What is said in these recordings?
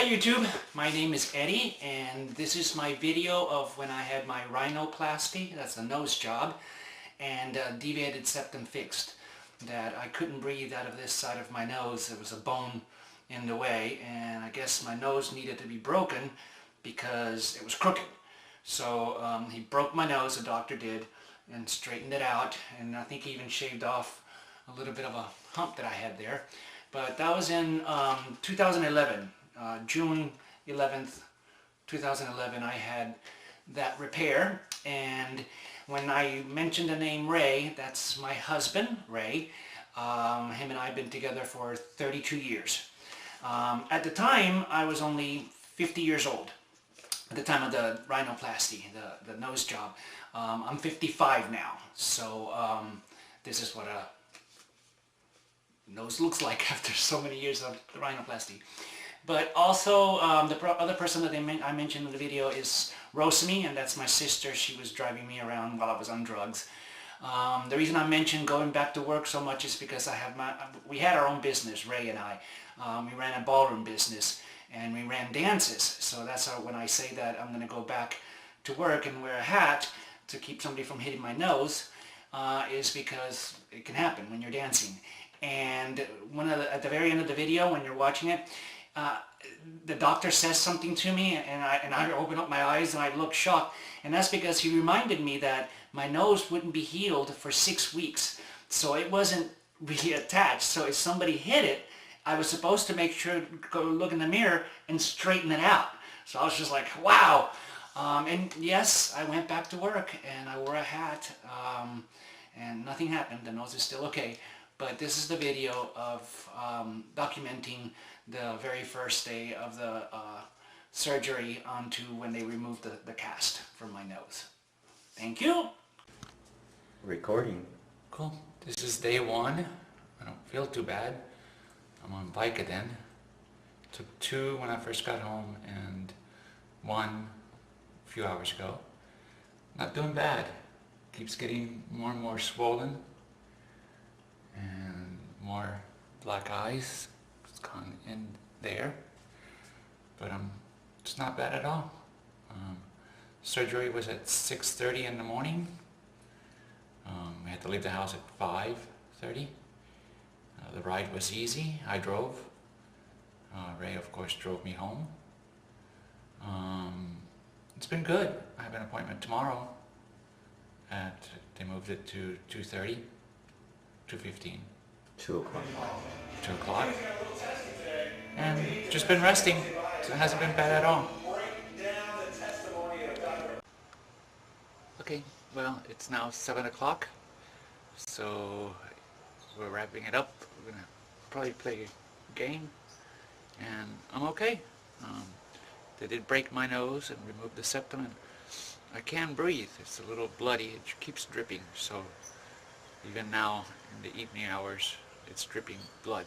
Hi YouTube, my name is Eddie and this is my video of when I had my rhinoplasty, that's a nose job, and deviated septum fixed. That I couldn't breathe out of this side of my nose. There was a bone in the way and I guess my nose needed to be broken because it was crooked. So he broke my nose, the doctor did, and straightened it out, and I think he even shaved off a little bit of a hump that I had there. But that was in 2011. June 11th, 2011, I had that repair, and when I mentioned the name Ray, that's my husband, Ray. Him and I have been together for 32 years. At the time, I was only 50 years old. At the time of the rhinoplasty, the nose job. I'm 55 now, so this is what a nose looks like after so many years of the rhinoplasty. But also, the other person that I mentioned in the video is Rosemi, and that's my sister. She was driving me around while I was on drugs. The reason I mentioned going back to work so much is because we had our own business, Ray and I. We ran a ballroom business, and we ran dances. So that's how, when I say that I'm going to go back to work and wear a hat to keep somebody from hitting my nose, is because it can happen when you're dancing. And at the very end of the video, when you're watching it, the doctor says something to me, and I open up my eyes and I look shocked, and that's because he reminded me that my nose wouldn't be healed for 6 weeks, so it wasn't really attached. So if somebody hit it, I was supposed to make sure to go look in the mirror and straighten it out. So I was just like, wow. And yes, I went back to work and I wore a hat, and nothing happened. The nose is still okay. But this is the video of documenting the very first day of the surgery onto when they removed the cast from my nose. Thank you. Recording. Cool. This is day one. I don't feel too bad. I'm on Deviated. Took 2 when I first got home and 1 a few hours ago. Not doing bad. Keeps getting more and more swollen and more black eyes. It's gone in there, but it's not bad at all. Surgery was at 6:30 in the morning. We had to leave the house at 5:30. The ride was easy. I drove. Ray, of course, drove me home. It's been good. I have an appointment tomorrow they moved it to 2:30, 2:15. 2 o'clock. 2 o'clock. And just been resting, so it hasn't been bad at all. Okay, well, it's now 7 o'clock, so we're wrapping it up. We're gonna probably play a game, and I'm okay. They did break my nose and remove the septum, and I can breathe. It's a little bloody. It keeps dripping, so even now in the evening hours, it's dripping blood.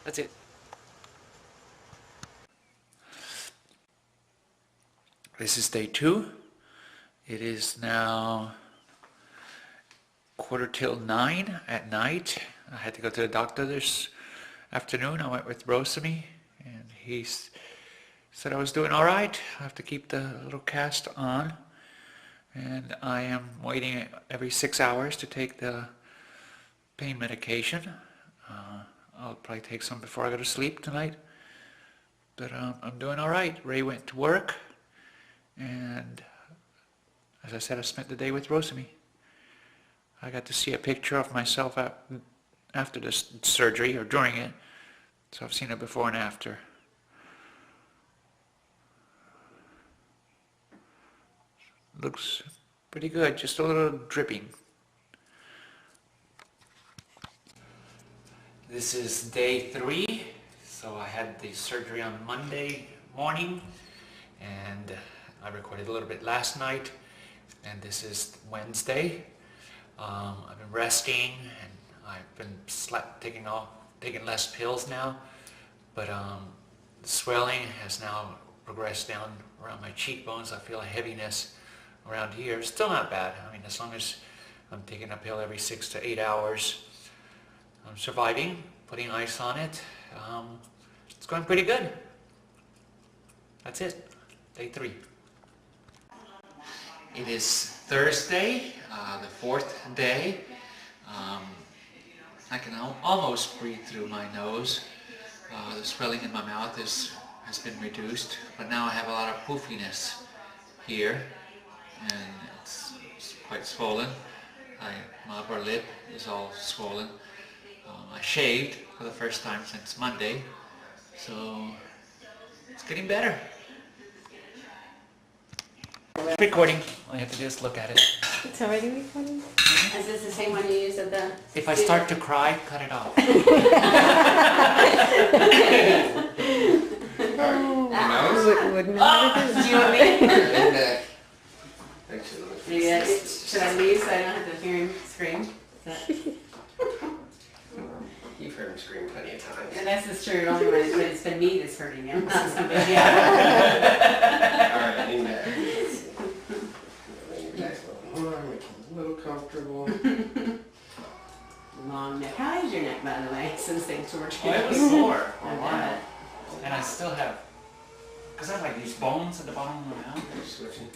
That's it. This is day 2. It is now 9:15 at night. I had to go to the doctor this afternoon. I went with Rosemi, and he said I was doing all right. I have to keep the little cast on, and I am waiting every 6 hours to take the pain medication. I'll probably take some before I go to sleep tonight, but I'm doing all right. Ray went to work, and as I said, I spent the day with Rosemi. I got to see a picture of myself after this surgery, or during it, so I've seen it before and after. Looks pretty good, just a little dripping. This is day 3, so I had the surgery on Monday morning, and I recorded a little bit last night, and this is Wednesday. I've been resting, and I've been taking less pills now, but the swelling has now progressed down around my cheekbones. I feel a heaviness around here. Still not bad. I mean, as long as I'm taking a pill every 6 to 8 hours, I'm surviving, putting ice on it. It's going pretty good. That's it. Day 3. It is Thursday, the 4th day. I can almost breathe through my nose. The swelling in my mouth has been reduced, but now I have a lot of poofiness here, and it's quite swollen. My upper lip is all swollen. I shaved for the first time since Monday, so it's getting better. It's recording. All you have to do is look at it. It's already recording? Is this the same one you used at the... If I start to cry, cut it off. Wouldn't know what it is. Do you want me? Actually, Yeah, should I leave so I don't have to hear him scream? Is that... you've heard him scream plenty of times. Yeah, that's just true. Only when it's been me that's hurting him, not somebody else. Alright, lean back. Lean back a little more, make it a little comfortable. Long neck. How is your neck, by the way, since they tortured you? Well, it was sore for a I while. bet. And I still have, because I have like these bones at the bottom of my mouth. Switching.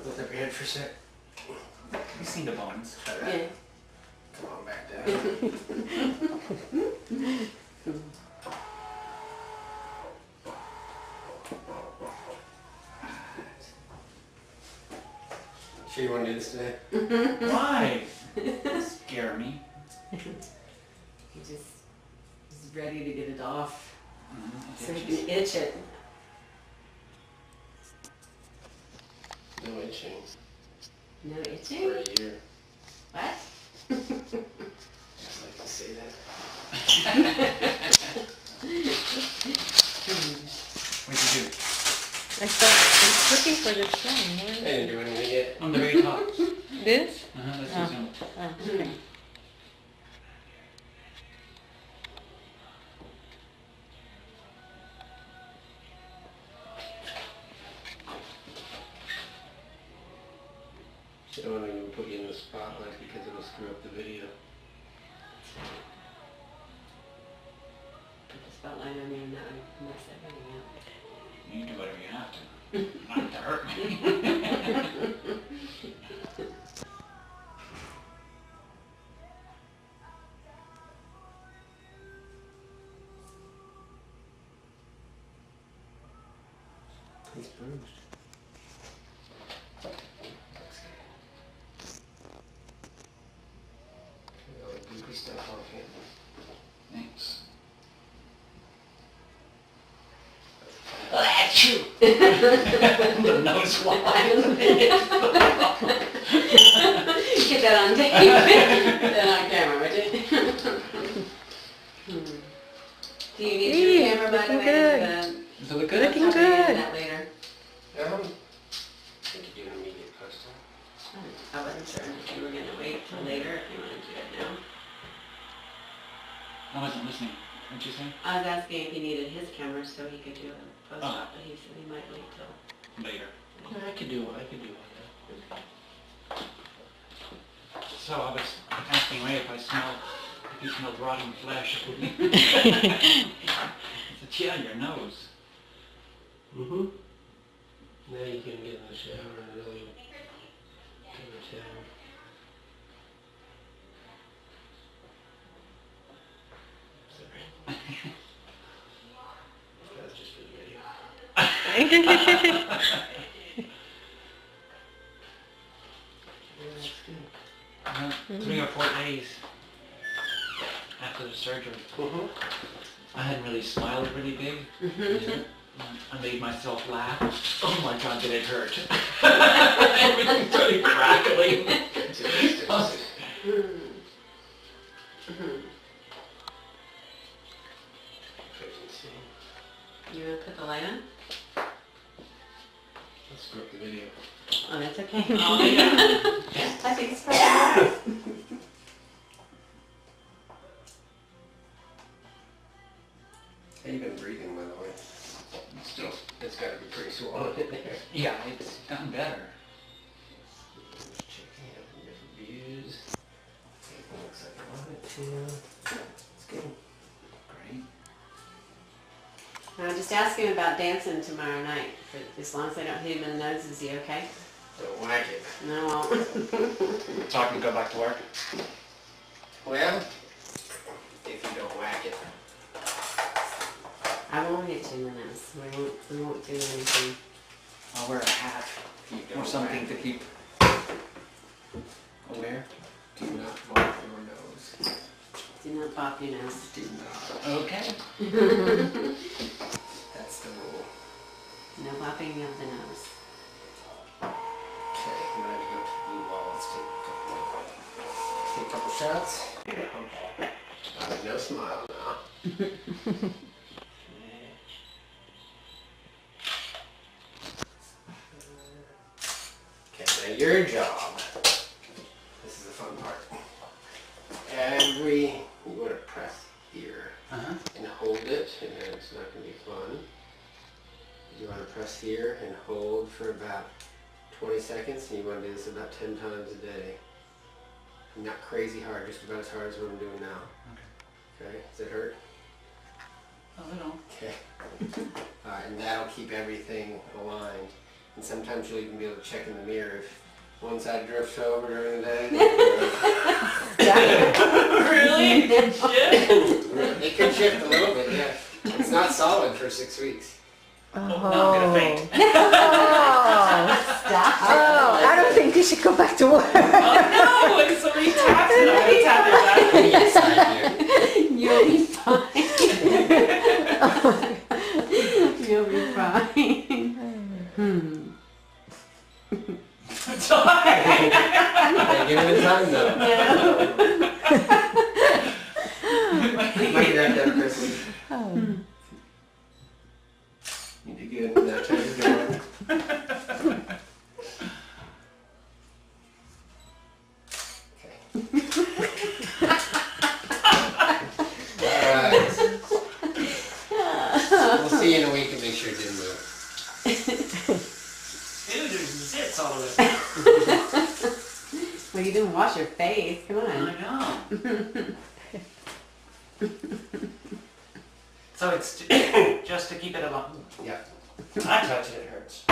Lift up your head for a sec. You've seen the bones. Yeah. Come on back down. Sure you want to do this today? Why? Scare me. He just is ready to get it off so he Mhm. can itch it. No itching. No For itching? a year. What? Just like to say that. What'd you do? I was looking for this song. I Where is didn't it? do anything yet. On the very top. This? Let's Oh. resume. Oh, okay. I don't want to even put you in the spotlight because it'll screw up the video. Put the spotlight on you and that would mess everything up. You do whatever you have to. Not to hurt me. He's bruised. All the goopy stuff off him. Thanks. Achoo! The nose line. Get that on tape. Then on camera, would you? Do you need your Hey, camera, by the looking way? good. Does it look good? Looking I'll be using good. that later. I could do an immediate post. I wasn't sure if you were gonna wait till later, if you wanted to do it now. I wasn't listening. What'd you say? I was asking if he needed his camera so he could do a post Oh. op, but he said he might wait till. Later. I could do one. I could do one. So I was asking Ray if you smelled rotten flesh. I said, yeah, your nose. Mm-hmm. Now you can get in the shower and really do a towel. Sorry. That's just for the video. Yeah, that's good. 3 or 4 days after the surgery. Mm-hmm. I hadn't really smiled really big. Mm-hmm. I made myself laugh. Oh my God, did it hurt? Everything started crackling. You wanna put the light on? Let's screw up the video. Oh, that's okay. Oh, yeah. I think it's probably alright. How you been breathing, by the way? Still. It's got to be pretty swollen in there. Yeah, it's gotten better. Just checking out the different views. Everything looks like I want it to. It's good. Great. Now just just ask him about dancing tomorrow night. For, as long as I don't hit him in the nose, is he okay? Don't whack it. No, I won't. So I can go back to work? Well, if you don't whack it. I won't hit you in the nose. We won't do anything. I'll wear a hat You or don't something whack to it. keep aware. Do not bump your nose. Do not pop your nose. Do not. Okay. That's the rule. No popping of the nose. Okay, I'm ready to go to the blue wall. Let's take a couple shots. No smile now. Okay, now your job. This is the fun part. You want to press here Uh-huh. and hold it, and then it's not going to be fun. You want to press here and hold for about 20 seconds, and you want to do this about 10 times a day. Not crazy hard, just about as hard as what I'm doing now. Okay, does it hurt? A little. Okay. Alright, and that'll keep everything aligned. And sometimes you'll even be able to check in the mirror if one side drifts over during the day. Really? It could shift a little bit, yeah. It's not solid for 6 weeks. Oh, now I'm gonna faint. Oh, Stop. oh, I don't think you should go back to work. Oh no! It's so many taps and I'm gonna tap it Yes, I You'll be fine. You'll be fine. It's alright. do. Give it a time though. No. Might be that down, Chrissy. Oh. You did good. Now try to do it. Okay. Alright. We'll see you in a week and make sure it didn't move. Dude, there's zits all over the What are you doing? Wash your face. Come I on. know. So it's just to keep it along. Yeah. I touch it, it hurts.